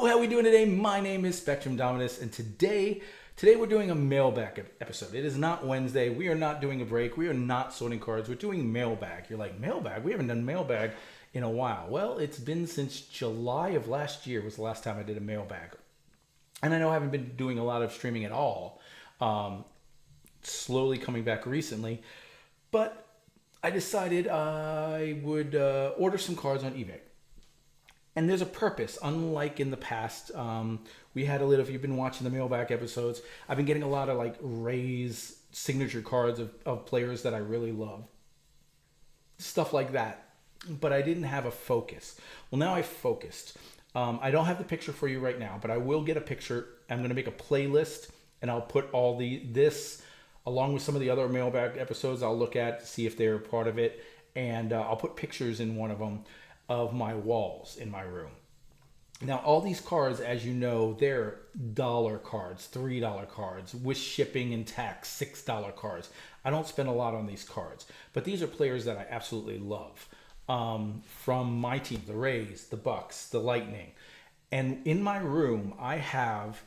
Hello, how are we doing today? My name is Spectrum Dominus, and today we're doing a mailbag episode. It is not Wednesday. We are not doing a break. We are not sorting cards. We're doing mailbag. You're like, mailbag? We haven't done mailbag in a while. Well, it's been since July of last year was the last time I did a mailbag. And I know I haven't been doing a lot of streaming at all. Slowly coming back recently. But I decided I would order some cards on eBay. And there's a purpose, unlike in the past. We had if you've been watching the mailbag episodes, I've been getting a lot of like Ray's signature cards of players that I really love. Stuff like that. But I didn't have a focus. Well, now I've focused. I don't have the picture for you right now, but I will get a picture. I'm going to make a playlist, and I'll put all this along with some of the other mailbag episodes I'll look at to see if they're part of it. And I'll put pictures in one of them of my walls in my room. Now, all these cards, as you know, they're dollar cards, $3 cards, with shipping and tax, $6 cards. I don't spend a lot on these cards, but these are players that I absolutely love. From my team, the Rays, the Bucks, the Lightning. And in my room, I have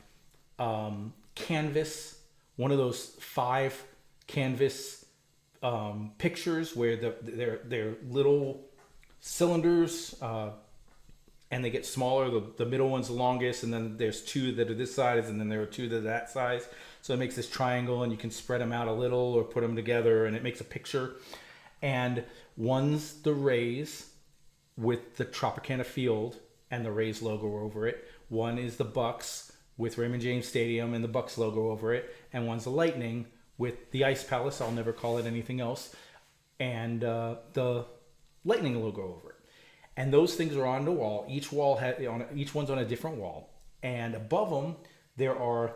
canvas, one of those 5 canvas pictures where they're little cylinders, and they get smaller. The middle one's the longest, and then there's 2 that are this size, and then there are 2 that are that size. So it makes this triangle, and you can spread them out a little or put them together, and it makes a picture. And one's the Rays with the Tropicana Field and the Rays logo over it. One is the Bucks with Raymond James Stadium and the Bucks logo over it. And one's the Lightning with the Ice Palace, I'll never call it anything else, and the Lightning logo over it. And those things are on the wall. Each one's on a different wall. And above them, there are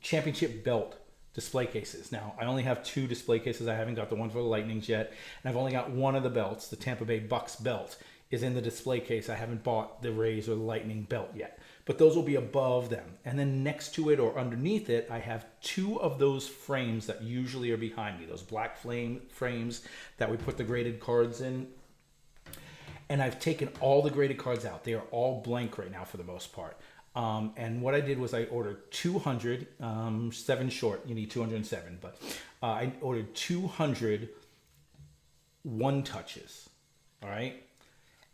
championship belt display cases. Now, I only have 2 display cases. I haven't got the one for the Lightnings yet. And I've only got one of the belts. The Tampa Bay Bucks belt is in the display case. I haven't bought the Rays or the Lightning belt yet. But those will be above them. And then next to it or underneath it, I have 2 of those frames that usually are behind me. Those black frames that we put the graded cards in. And I've taken all the graded cards out. They are all blank right now for the most part. And what I did was I ordered 200, 7 short, you need 207, but I ordered 200 one-touches, all right?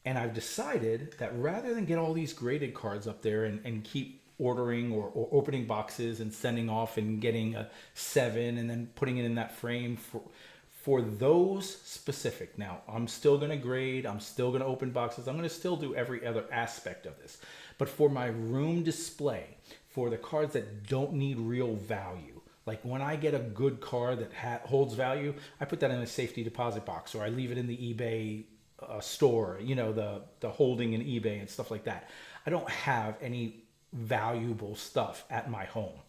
And I've decided that rather than get all these graded cards up there and keep ordering or opening boxes and sending off and getting a 7 and then putting it in that frame for those specific. Now, I'm still going to grade. I'm still going to open boxes. I'm going to still do every other aspect of this. But for my room display, for the cards that don't need real value, like when I get a good card that holds value, I put that in a safety deposit box, or I leave it in the eBay store, the holding in eBay and stuff like that. I don't have any valuable stuff at my home.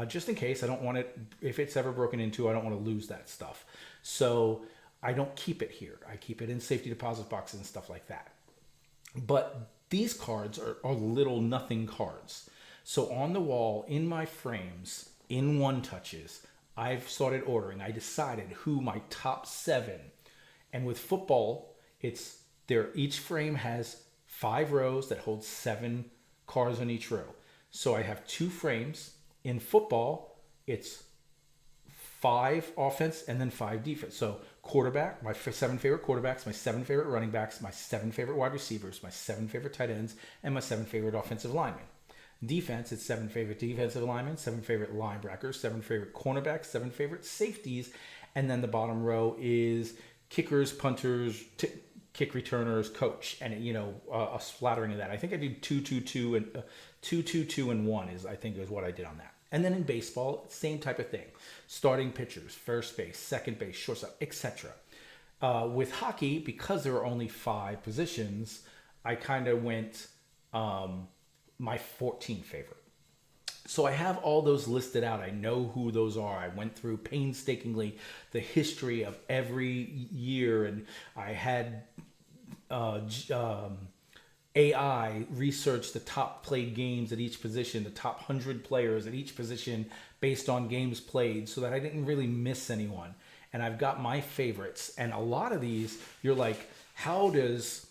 Just in case, I don't want it, if it's ever broken into, I don't want to lose that stuff. So I don't keep it here. I keep it in safety deposit boxes and stuff like that. But these cards are little nothing cards. So on the wall, in my frames, in one-touches, I've started ordering. I decided who my top 7. And with football, each frame has 5 rows that hold 7 cards on each row. So I have 2 frames. In football, it's 5 offense and then 5 defense. So quarterback, my 7 favorite quarterbacks, my 7 favorite running backs, my 7 favorite wide receivers, my 7 favorite tight ends, and my 7 favorite offensive linemen. Defense, it's 7 favorite defensive linemen, 7 favorite linebackers, 7 favorite cornerbacks, 7 favorite safeties, and then the bottom row is kickers, punters, kick returners, coach, and a splattering of that. I think I did 2-2-2 and 2-2-2 and 1 is what I did on that. And then in baseball, same type of thing. Starting pitchers, first base, second base, shortstop, etc. With hockey, because there are only 5 positions, I kind of went my 14 favorite. So I have all those listed out. I know who those are. I went through painstakingly the history of every year, and I had AI research the top played games at each position, the top 100 players at each position based on games played, so that I didn't really miss anyone. And I've got my favorites. And a lot of these, you're like, how does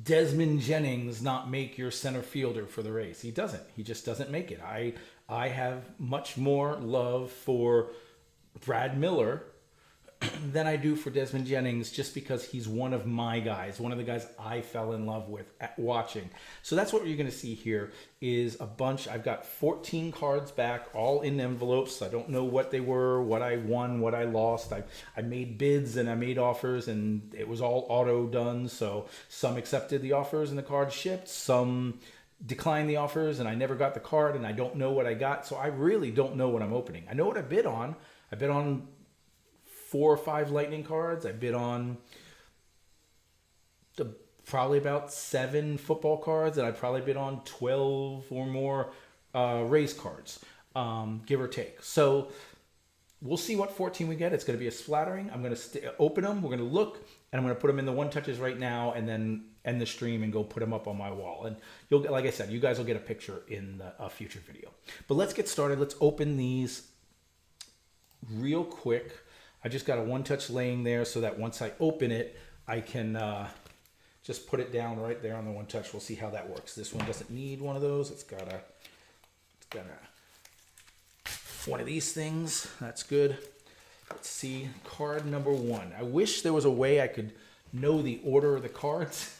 Desmond Jennings not make your center fielder for the race? He doesn't. He just doesn't make it. I have much more love for Brad Miller than I do for Desmond Jennings, just because he's one of my guys, one of the guys I fell in love with watching. So that's what you're going to see here is a bunch. I've got 14 cards back, all in envelopes. I don't know what they were, what I won, what I lost. I made bids and I made offers, and it was all auto done. So some accepted the offers and the card shipped. Some declined the offers and I never got the card, and I don't know what I got. So I really don't know what I'm opening. I know what I bid on. I bid on 4 or 5 lightning cards. I bid on probably about 7 football cards, and I probably bid on 12 or more race cards, give or take. So we'll see what 14 we get. It's going to be a splattering. I'm going to open them. We're going to look, and I'm going to put them in the one touches right now, and then end the stream and go put them up on my wall. And you'll get, like I said, you guys will get a picture in a future video. But let's get started. Let's open these real quick. I just got a one touch laying there so that once I open it, I can just put it down right there on the one touch. We'll see how that works. This one doesn't need one of those. It's got one of these things. That's good. Let's see, card number 1. I wish there was a way I could know the order of the cards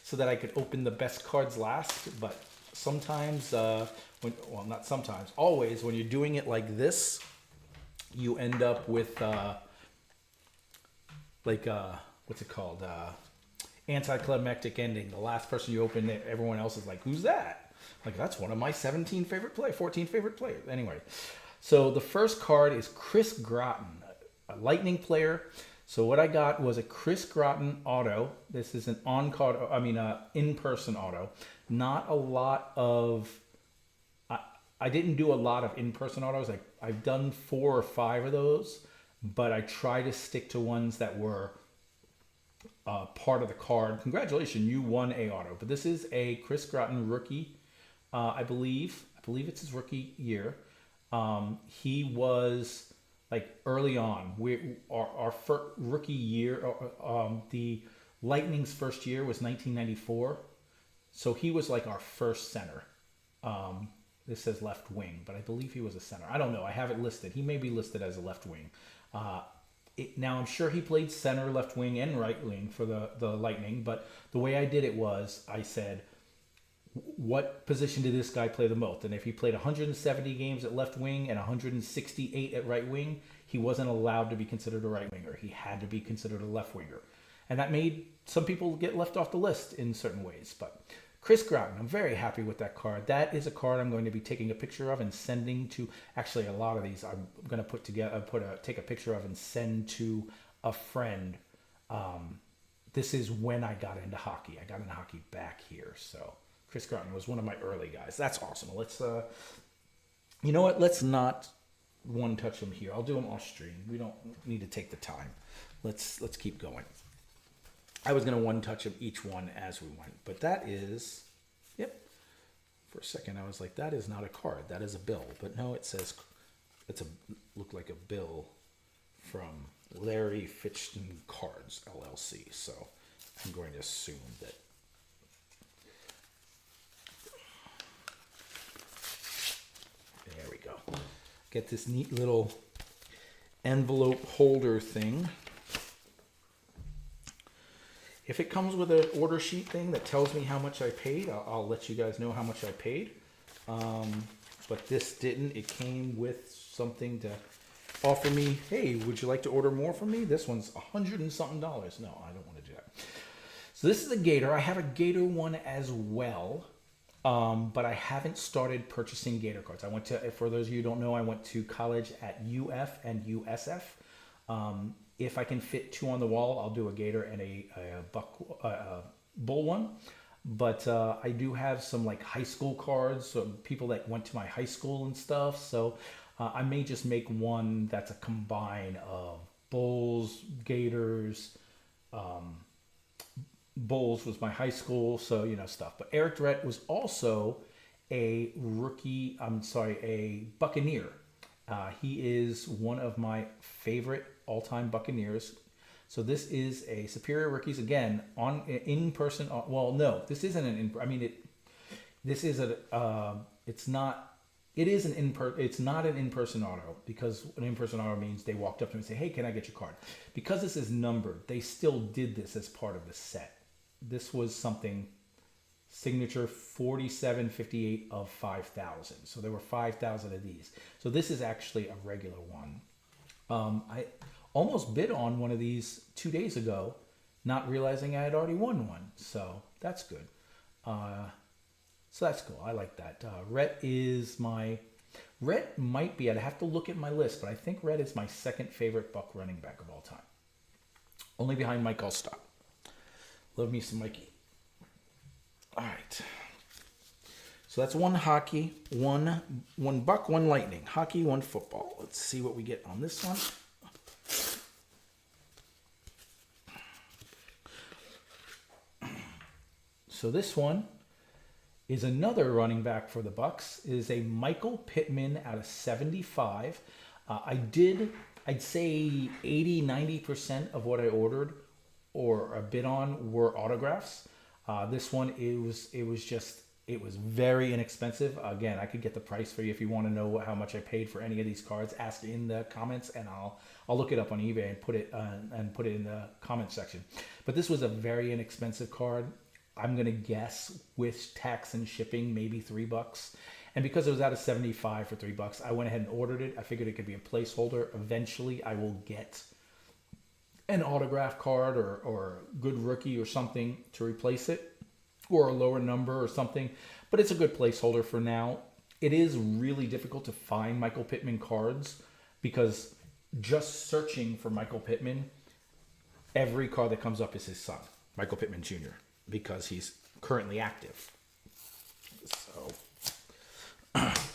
so that I could open the best cards last. But sometimes, not sometimes, always, when you're doing it like this, you end up with what's it called? Anticlimactic ending. The last person you open, everyone else is like, who's that? Like, that's one of my 14 favorite players. Anyway, so the first card is Chris Groton, a Lightning player. So what I got was a Chris Groton auto. This is an in-person auto. Not a lot of... I didn't do a lot of in-person autos. I've done 4 or 5 of those, but I try to stick to ones that were part of the card. Congratulations, you won a auto. But this is a Chris Groton rookie, I believe. I believe it's his rookie year. He was like early on. Our rookie year, the Lightning's first year was 1994. So he was like our first center. This says left wing, but I believe he was a center. I don't know. I have it listed. He may be listed as a left wing. Now, I'm sure he played center, left wing, and right wing for the Lightning, but the way I did it was I said, what position did this guy play the most? And if he played 170 games at left wing and 168 at right wing, he wasn't allowed to be considered a right winger. He had to be considered a left winger. And that made some people get left off the list in certain ways, but... Chris Groton, I'm very happy with that card. That is a card I'm going to be taking a picture of and sending to. Actually, a lot of these I'm going to take a picture of and send to a friend. This is when I got into hockey. I got into hockey back here. So Chris Groton was one of my early guys. That's awesome. Let's, you know what? Let's not one touch them here. I'll do them off stream. We don't need to take the time. Let's keep going. I was going to one touch of each one as we went, but that is, yep. For a second, I was like, that is not a card. That is a bill. But no, it says, looked like a bill from Larry Fitchton Cards, LLC. So I'm going to assume that. There we go. Get this neat little envelope holder thing. If it comes with an order sheet thing that tells me how much I paid, I'll let you guys know how much I paid. But this didn't. It came with something to offer me, hey, would you like to order more from me? This one's $100 and something. No, I don't want to do that. So this is a Gator. I have a Gator one as well, but I haven't started purchasing Gator cards. For those of you who don't know, I went to college at UF and USF. If I can fit 2 on the wall, I'll do a Gator and a Bull one. But I do have some like high school cards, so people that went to my high school and stuff. So I may just make one that's a combine of Bulls, Gators. Bulls was my high school, so stuff. But Eric Drett was also a Buccaneer. He is one of my favorite all-time Buccaneers. So this is a Superior Rookies again on in person. Well, no, this isn't an in. I mean it. This is a. It's not. It is an in. It's not an in-person auto because an in-person auto means they walked up to me and say, "Hey, can I get your card?" Because this is numbered, they still did this as part of the set. This was something. Signature 4758 of 5,000. So there were 5,000 of these. So this is actually a regular one. I almost bid on one of these 2 days ago, not realizing I had already won one. So that's good. So that's cool. I like that. Rhett might be, I'd have to look at my list, but I think Rhett is my second favorite Buck running back of all time. Only behind Mike Allstott. Love me some Mikey. All right. So that's one hockey, one Buck, one Lightning. Hockey, one football. Let's see what we get on this one. So this one is another running back for the Bucks. It is a Michael Pittman out of 75. I'd say 80-90% of what I ordered or a bid on were autographs. This one, it was very inexpensive. Again, I could get the price for you if you want to know how much I paid for any of these cards. Ask in the comments, and I'll look it up on eBay and put it in the comment section. But this was a very inexpensive card. I'm gonna guess with tax and shipping, maybe $3. And because it was out of 75 for $3, I went ahead and ordered it. I figured it could be a placeholder. Eventually, I will get an autograph card or good rookie or something to replace it, or a lower number or something, but it's a good placeholder for now. It is really difficult to find Michael Pittman cards because just searching for Michael Pittman, every card that comes up is his son, Michael Pittman Jr., because he's currently active. So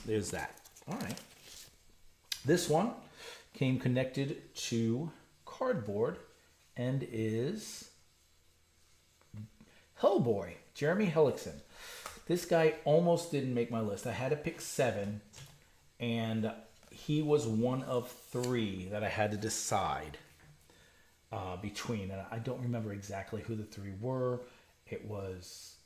there's that. All right. This one came connected to cardboard and is Hellboy, Jeremy Hellickson. This guy almost didn't make my list. I had to pick 7, and he was one of 3 that I had to decide between. And I don't remember exactly who the 3 were. It was...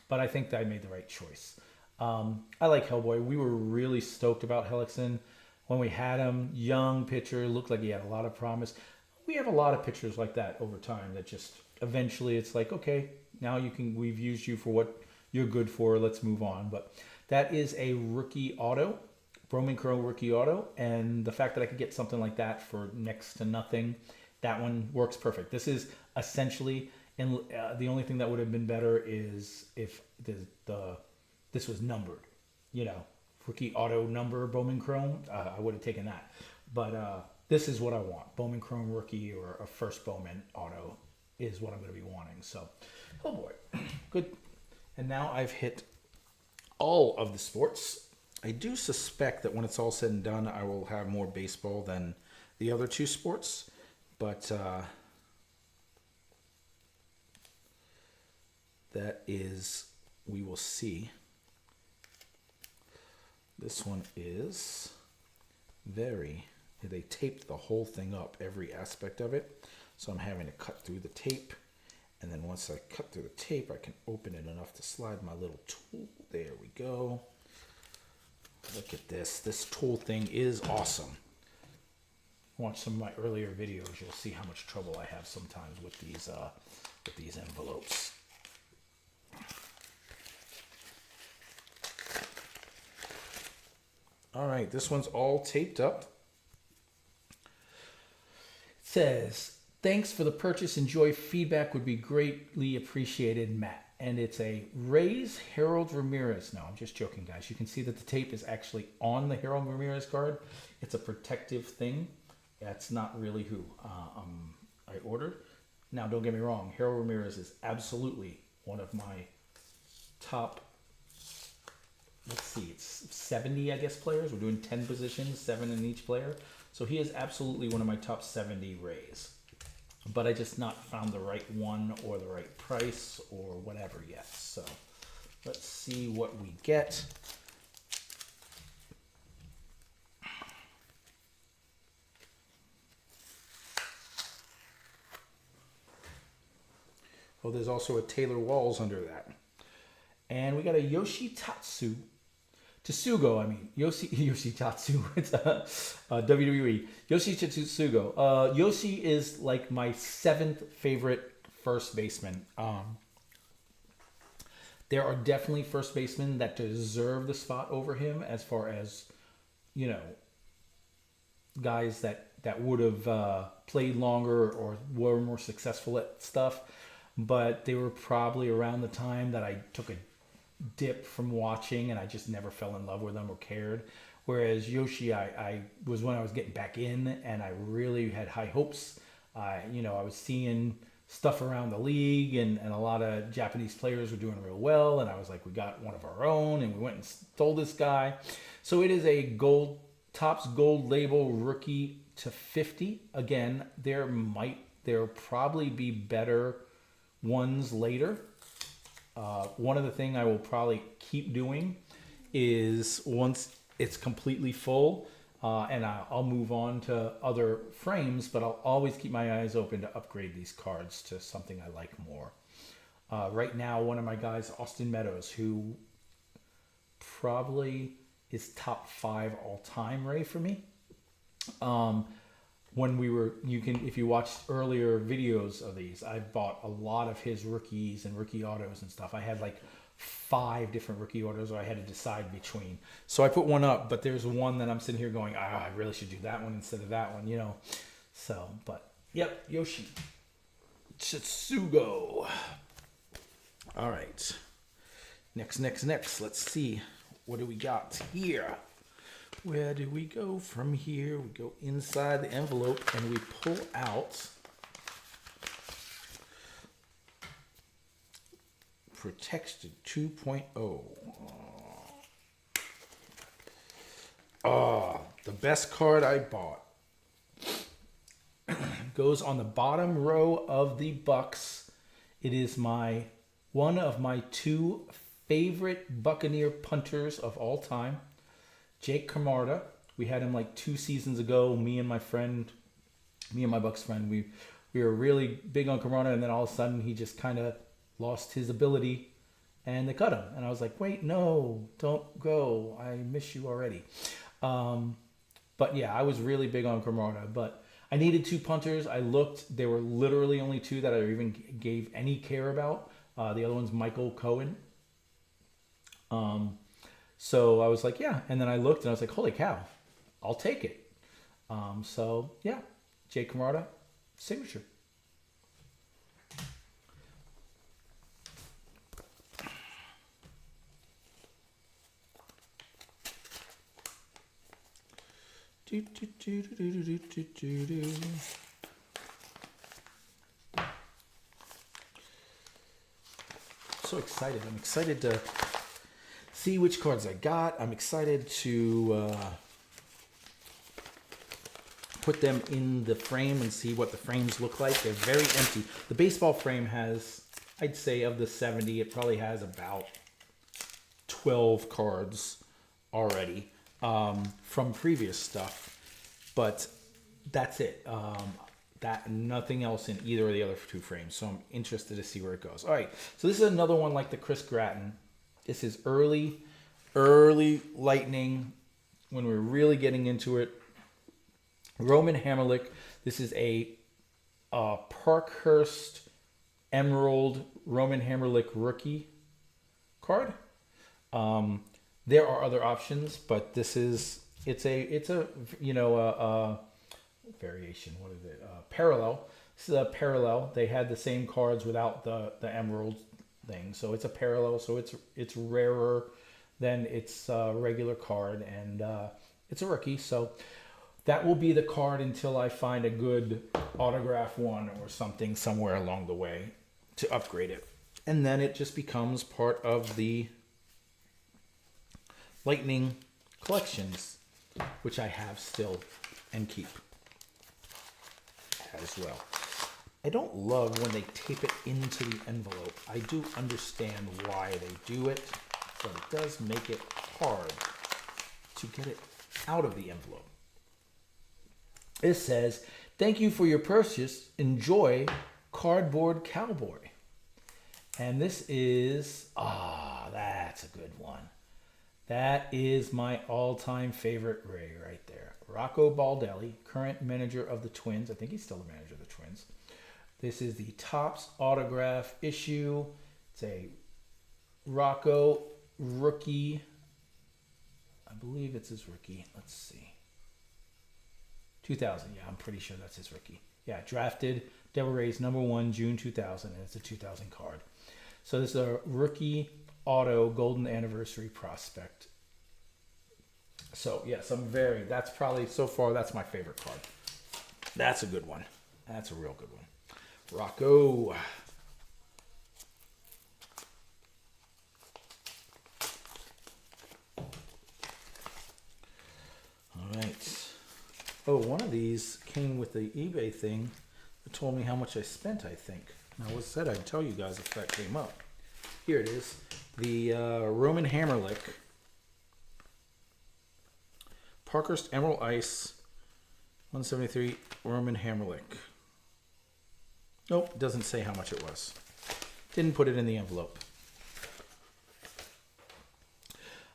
But I think that I made the right choice. I like Hellboy. We were really stoked about Hellickson when we had him. Young pitcher, looked like he had a lot of promise. We have a lot of pitchers like that over time that just eventually it's like, okay, now we've used you for what you're good for. Let's move on. But that is a rookie auto, Bowman Chrome rookie auto. And the fact that I could get something like that for next to nothing, that one works perfect. This is essentially, and the only thing that would have been better is if this was numbered, rookie auto number Bowman Chrome. I would have taken that, but this is what I want. Bowman Chrome rookie or a first Bowman auto is what I'm going to be wanting. So, oh boy, good. And now I've hit all of the sports. I do suspect that when it's all said and done, I will have more baseball than the other 2 sports, but that is, we will see. This one is they taped the whole thing up, every aspect of it. So I'm having to cut through the tape. And then once I cut through the tape, I can open it enough to slide my little tool. There we go. Look at this. This tool thing is awesome. Watch some of my earlier videos. You'll see how much trouble I have sometimes with these envelopes. All right, this one's all taped up. It says, thanks for the purchase. Enjoy. Feedback would be greatly appreciated, Matt. And it's a Rays Harold Ramirez. No, I'm just joking, guys. You can see that the tape is actually on the Harold Ramirez card. It's a protective thing. That's not really who I ordered. Now, don't get me wrong. Harold Ramirez is absolutely one of my top, let's see, it's 70, I guess, players. We're doing 10 positions, 7 in each player. So he is absolutely one of my top 70 Rays. But I just not found the right one or the right price or whatever yet. So let's see what we get. Oh, there's also a Taylor Walls under that. And we got a Tsugo, I mean. Yoshitatsu. It's a WWE. Tsugo. Yoshi is like my 7th favorite first baseman. There are definitely first basemen that deserve the spot over him as far as, you know, guys that would have played longer or were more successful at stuff. But they were probably around the time that I took a dip from watching and I just never fell in love with them or cared. Whereas Yoshi, I was when I was getting back in and I really had high hopes. I was seeing stuff around the league and a lot of Japanese players were doing real well. And I was like, we got one of our own and we went and stole this guy. So it is a Topps Gold Label rookie to 50. Again, there'll probably be better ones later. One of the things I will probably keep doing is once it's completely full, and I'll move on to other frames, but I'll always keep my eyes open to upgrade these cards to something I like more. Right now, one of my guys, Austin Meadows, who probably is top 5 all-time Ray for me. If you watched earlier videos of these, I bought a lot of his rookies and rookie autos and stuff. I had like 5 different rookie autos I had to decide between. So I put one up, but there's one that I'm sitting here going, I really should do that one instead of that one, you know. So, but yep, Yoshi. Tsugo. All right. Next. Let's see. What do we got here? Where do we go from here? We go inside the envelope and we pull out Protection 2.0. The best card I bought. Goes on the bottom row of the Bucks. It is one of my 2 favorite Buccaneer punters of all time. Jake Camarda. We had him like 2 seasons ago. Me and my Bucks friend, we were really big on Camarda, and then all of a sudden he just kind of lost his ability and they cut him. And I was like, wait, no, don't go. I miss you already. But yeah, I was really big on Camarda, but I needed 2 punters. I looked, there were literally only 2 that I even gave any care about. The other one's Michael Cohen. So I was like, yeah. And then I looked and I was like, holy cow, I'll take it. So yeah, Jake Camarda, signature. So excited. I'm excited to see which cards I got. I'm excited to put them in the frame and see what the frames look like. They're very empty. The baseball frame has, I'd say of the 70, it probably has about 12 cards already from previous stuff. But that's it. Nothing else in either of the other 2 frames. So I'm interested to see where it goes. All right. So this is another one like the Chris Gratton. This is early Lightning when we're really getting into it. Roman Hamrlik. This is a Parkhurst Emerald Roman Hamrlik rookie card. There are other options, but it's a variation. What is it? Parallel. This is a parallel. They had the same cards without the emerald thing, so it's a parallel. So it's rarer than its regular card, and it's a rookie. So that will be the card until I find a good autograph one or something somewhere along the way to upgrade it, and then it just becomes part of the Lightning collections, which I have still and keep as well. I don't love when they tape it into the envelope. I do understand why they do it, but it does make it hard to get it out of the envelope. It says, "Thank you for your purchase. Enjoy, Cardboard Cowboy." And this is, that's a good one. That is my all-time favorite Ray right there. Rocco Baldelli, current manager of the Twins. I think he's still the manager of the Twins. This is the Topps autograph issue. It's a Rocco rookie. I believe it's his rookie. Let's see. 2000. Yeah, I'm pretty sure that's his rookie. Yeah, drafted Devil Rays #1, June 2000, and it's a 2000 card. So this is a rookie auto golden anniversary prospect. So yes, that's probably, so far, that's my favorite card. That's a good one. That's a real good one. Rocco. All right. Oh, one of these came with the eBay thing. It told me how much I spent, I think. And I said I'd tell you guys if that came up. Here it is. The Roman Hammerlick. Parkhurst Emerald Ice. 173 Roman Hammerlick. Nope, doesn't say how much it was. Didn't put it in the envelope.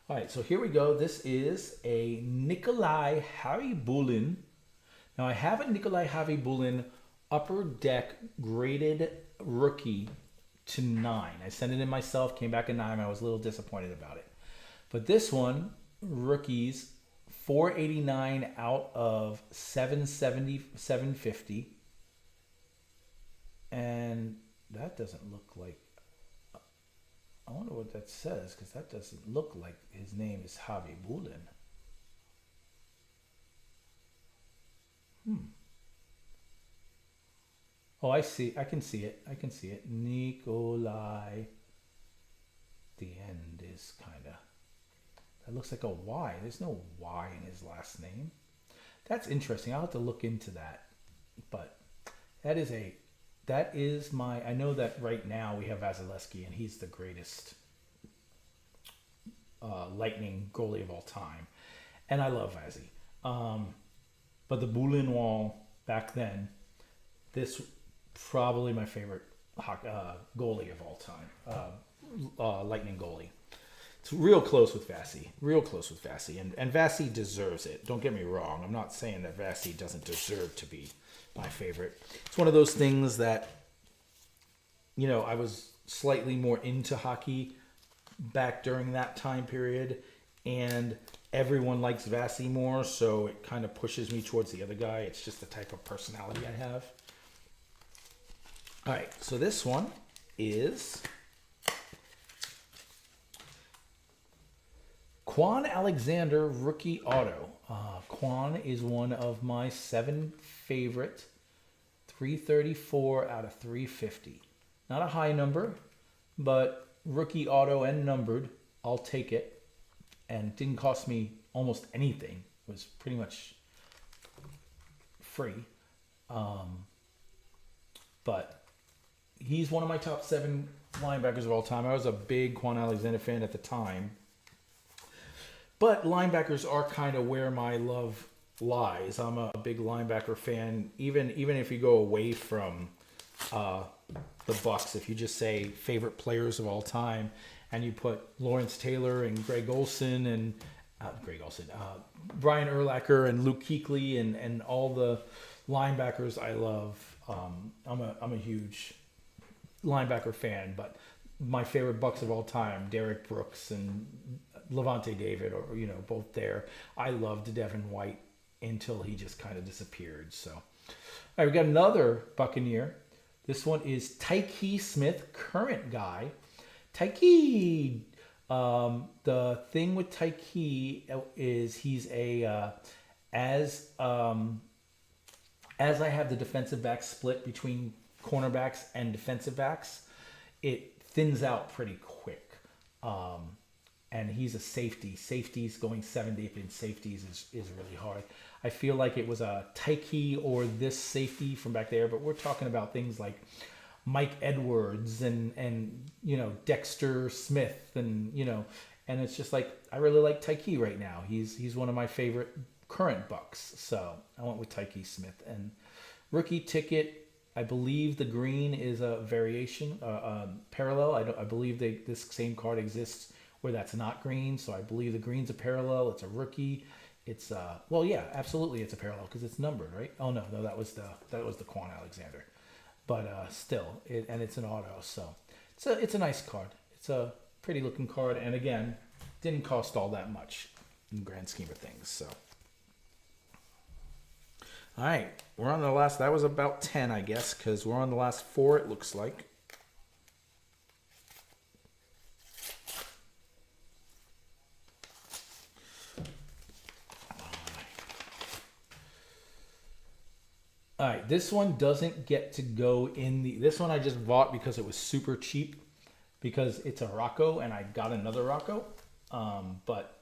All right, so here we go. This is a Nikolai Khabibulin. Now, I have a Nikolai Khabibulin Upper Deck graded rookie to 9. I sent it in myself, came back at 9. I was a little disappointed about it. But this one, rookies, 489 out of 770, 750. And that doesn't look like, I wonder what that says, because that doesn't look like his name is Khabibulin. Oh, I see. I can see it. Nikolai. The end is kind of, that looks like a Y. There's no Y in his last name. That's interesting. I'll have to look into that. But that is my, I know that right now we have Vasilevsky, and he's the greatest Lightning goalie of all time. And I love Vazzy. But the Bulin Wall back then, this probably my favorite goalie of all time. Lightning goalie. It's real close with Vasi. And Vasi deserves it. Don't get me wrong. I'm not saying that Vasi doesn't deserve to be my favorite. It's one of those things that, you know, I was slightly more into hockey back during that time period, and everyone likes Vasi more, so it kind of pushes me towards the other guy. It's just the type of personality I have. All right, so this one is Quan Alexander rookie auto. Quan is one of my 7 favorite, 334 out of 350. Not a high number, but rookie auto and numbered, I'll take it. And it didn't cost me almost anything. It was pretty much free. But he's one of my top 7 linebackers of all time. I was a big Quan Alexander fan at the time. But linebackers are kind of where my love lies. I'm a big linebacker fan. Even if you go away from the Bucks, if you just say favorite players of all time, and you put Lawrence Taylor and Brian Urlacher and Luke Kuechly and all the linebackers I love. I'm a huge linebacker fan, but my favorite Bucks of all time, Derek Brooks and Levante David, or both there. I loved Devin White until he just kind of disappeared. So, all right, we got another Buccaneer. This one is Tyke Smith, current guy. Tyke, the thing with Tyke is he's as I have the defensive back split between cornerbacks and defensive backs, it thins out pretty quick. And he's a safety. Safeties, going 7 deep in safeties is really hard. I feel like it was a Tyke or this safety from back there, but we're talking about things like Mike Edwards and Dexter Smith and it's just like, I really like Tyke right now. He's one of my favorite current Bucks. So I went with Tyke Smith. And rookie ticket I believe the green is a variation, parallel. I believe this same card exists where that's not green. So I believe the green's a parallel. It's a rookie. It's well, yeah, absolutely, it's a parallel because it's numbered, right? Oh no, that was the Quan Alexander, but still, and it's an auto, so it's a nice card. It's a pretty looking card, and again, didn't cost all that much in the grand scheme of things. So, all right, we're on the last. That was about 10, I guess, because we're on the last 4. It looks like. All right, this one doesn't get to go in the. This one I just bought because it was super cheap, because it's a Rocco and I got another Rocco, but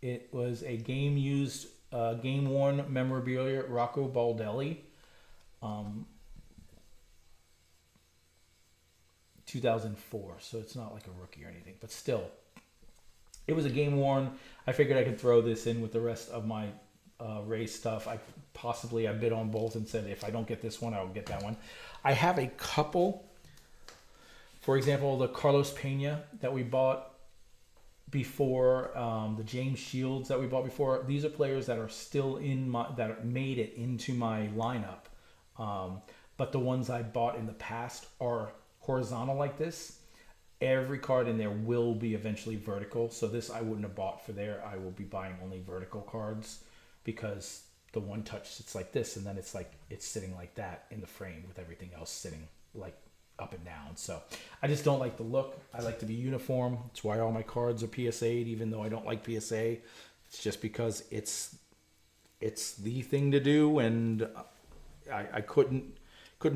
it was a game worn memorabilia Rocco Baldelli, 2004. So it's not like a rookie or anything, but still, it was a game worn. I figured I could throw this in with the rest of my race stuff. I bid on both and said if I don't get this one, I'll get that one. I have a couple. For example, the Carlos Pena that we bought before, the James Shields that we bought before. These are players that are still that made it into my lineup. But the ones I bought in the past are horizontal like this. Every card in there will be eventually vertical. So this I wouldn't have bought for there. I will be buying only vertical cards, because the one touch sits like this, and then it's sitting like that in the frame with everything else sitting like up and down. So I just don't like the look. I like to be uniform. That's why all my cards are PSA'd, even though I don't like PSA. It's just because it's the thing to do, and I couldn't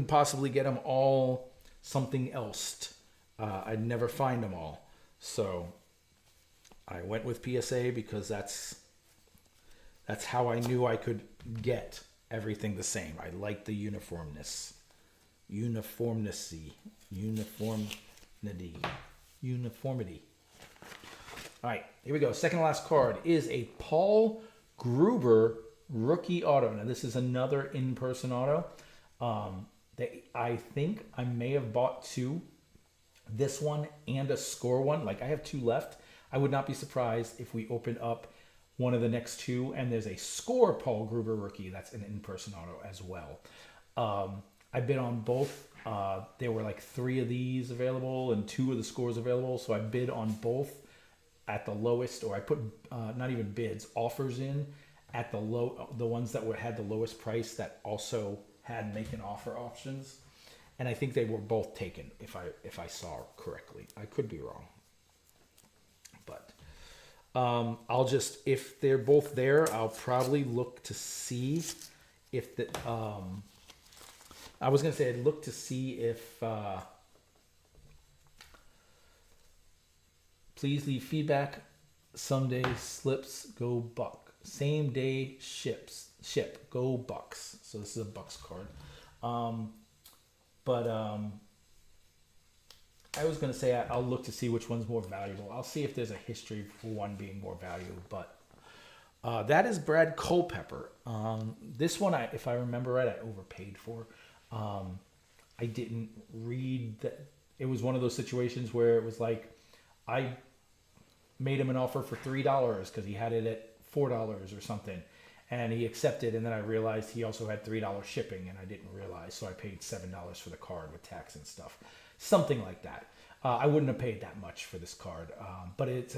possibly get them all something else. I'd never find them all. So I went with PSA because that's how I knew I could get everything the same. I like the uniformity. All right, here we go. Second to last card is a Paul Gruber rookie auto. Now this is another in-person auto. I think I may have bought 2. This one and a score one. Like, I have 2 left. I would not be surprised if we open up one of the next 2 and there's a score Paul Gruber rookie that's an in-person auto as well. I bid on both. There were like 3 of these available and 2 of the scores available. So I bid on both at the lowest, or I put not even bids, offers in at the ones that had the lowest price that also had make an offer options. And I think they were both taken, if I saw correctly. I could be wrong, but I'll just, if they're both there, I'll probably look to see if the. I was gonna say I'd look to see if. Please leave feedback. Someday slips, go Buck. Same day ship, go Bucks. So this is a Bucks card. But I was going to say I'll look to see which one's more valuable. I'll see if there's a history for one being more valuable. But that is Brad Culpepper. This one, if I remember right, I overpaid for. I didn't read that. It was one of those situations where it was like I made him an offer for $3 because he had it at $4 or something. And he accepted, and then I realized he also had $3 shipping, and I didn't realize, so I paid $7 for the card with tax and stuff. Something like that. I wouldn't have paid that much for this card. But it's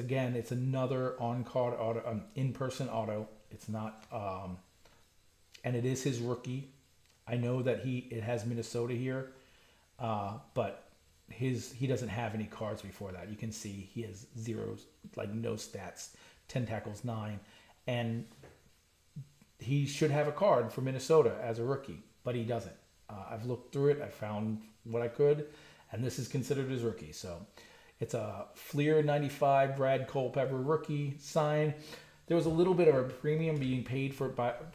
another on-card auto, in-person auto. It's not, and it is his rookie. I know that it has Minnesota here, but he doesn't have any cards before that. You can see he has zeros, like no stats, 10 tackles, 9, and he should have a card for Minnesota as a rookie, but he doesn't. I've looked through it. I found what I could, and this is considered his rookie. So it's a Fleer 95 Brad Culpepper rookie sign. There was a little bit of a premium being paid for Brad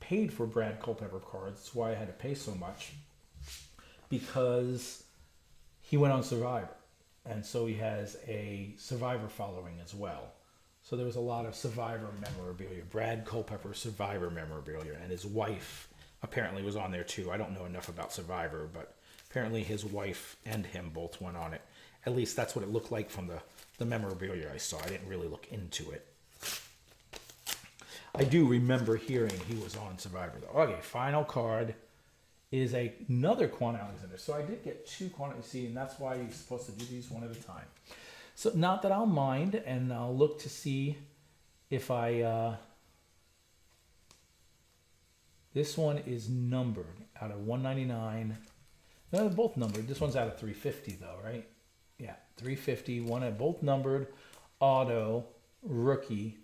Culpepper cards. That's why I had to pay so much, because he went on Survivor, and so he has a Survivor following as well. So there was a lot of Survivor memorabilia, Brad Culpepper Survivor memorabilia, and his wife apparently was on there too. I don't know enough about Survivor, but apparently his wife and him both went on it. At least that's what it looked like from the memorabilia I saw. I didn't really look into it. I do remember hearing he was on Survivor though. Okay, final card is another Quan Alexander. So I did get 2 Quan, see, and that's why you're supposed to do these one at a time. So not that I'll mind, and I'll look to see if I, this one is numbered out of 199. No, they're both numbered. This one's out of 350 though, right? Yeah, 350, both numbered, auto, rookie.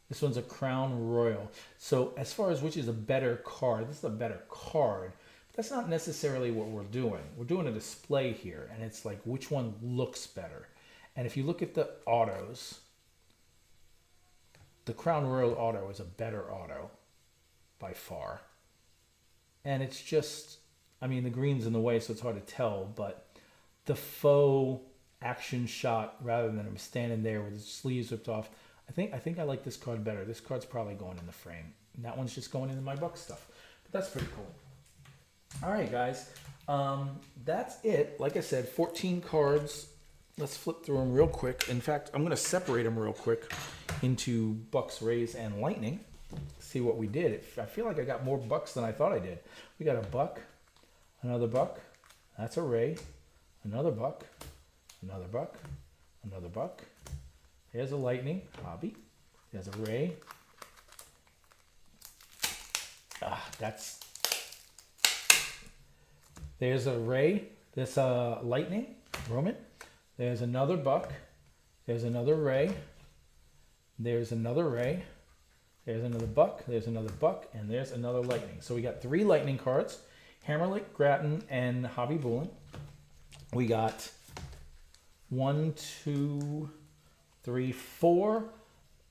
This one's a Crown Royal. So as far as which is a better card, this is a better card. But that's not necessarily what we're doing. We're doing a display here, and it's like which one looks better. And if you look at the autos, the Crown Royal auto is a better auto by far. And it's just, I mean, the green's in the way, so it's hard to tell, but the faux action shot rather than him standing there with his sleeves ripped off, I think I like this card better. This card's probably going in the frame. And that one's just going into my Buck stuff. But that's pretty cool. All right, guys. That's it. Like I said, 14 cards. Let's flip through them real quick. In fact, I'm going to separate them real quick into Bucks, Rays, and Lightning. See what we did. I feel like I got more Bucks than I thought I did. We got a Buck, another Buck. That's a Ray. Another Buck, another Buck, another Buck. There's a Lightning, Hobby. There's a Ray. There's a Ray. There's a Lightning, Roman. There's another Buck. There's another Ray. There's another Ray. There's another Buck. There's another Buck. And there's another Lightning. So we got 3 Lightning cards. Hammerlick, Grattan, and Hobby Bullen. We got 1, 2, 3, 4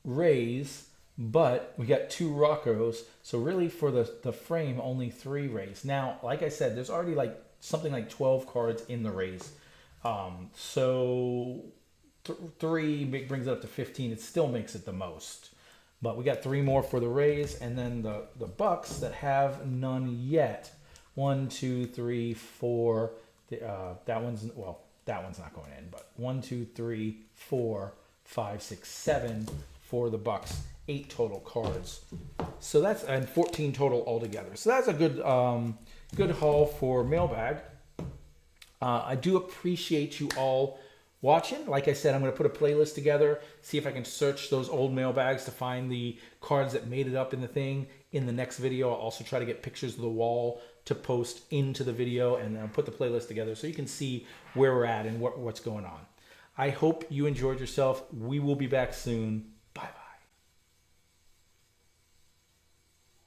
Rays, but we got 2 Roccos. So really for the frame, only 3 Rays. Now, like I said, there's already like something like 12 cards in the Rays. So 3 brings it up to 15. It still makes it the most. But we got 3 more for the Rays, and then the Bucks that have none yet. 1, 2, 3, 4. That one's not going in, but 1, 2, 3, 4, 5, 6, 7 for the Bucks. 8 total cards. So that's, and 14 total altogether. So that's a good haul for Mailbag. I do appreciate you all watching. Like I said, I'm going to put a playlist together, see if I can search those old mailbags to find the cards that made it up in the thing. In the next video, I'll also try to get pictures of the wall to post into the video, and put the playlist together so you can see where we're at and what's going on. I hope you enjoyed yourself. We will be back soon.